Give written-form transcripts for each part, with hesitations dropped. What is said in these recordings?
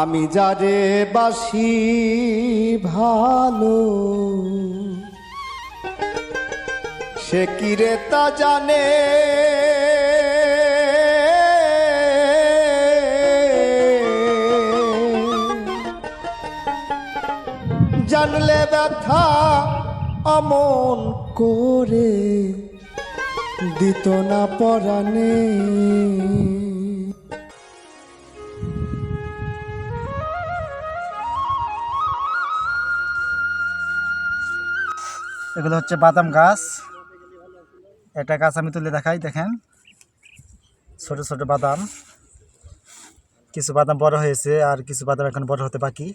আমি যারে বাসি ভালো সে কি রে তা জানে, জানলে ব্যথা অমন করে দিত না পরাণে। এগুলো হচ্ছে বাদাম গাছ। একটা গাছ আমি তুলে দেখাই, দেখেন ছোট ছোট বাদাম। কিছু বাদাম বড় হয়েছে আর কিছু বাদাম এখন বড় হতে বাকি।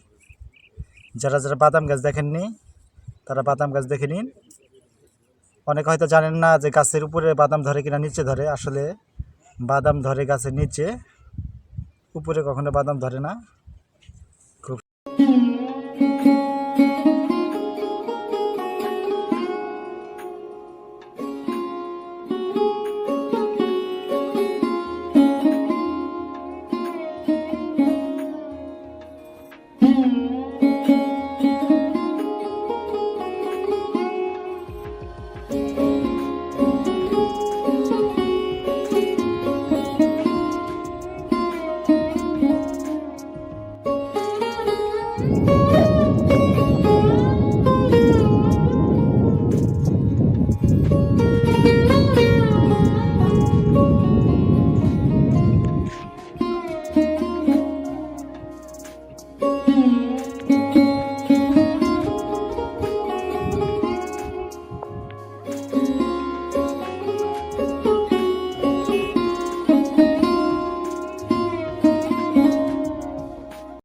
যারা যারা বাদাম গাছ দেখেননি তারা বাদাম গাছ দেখে নিন। অনেকে হয়তো জানেন না যে গাছের উপরে বাদাম ধরে কিনা নিচে ধরে। আসলে বাদাম ধরে গাছের নিচে, উপরে কখনো বাদাম ধরে না।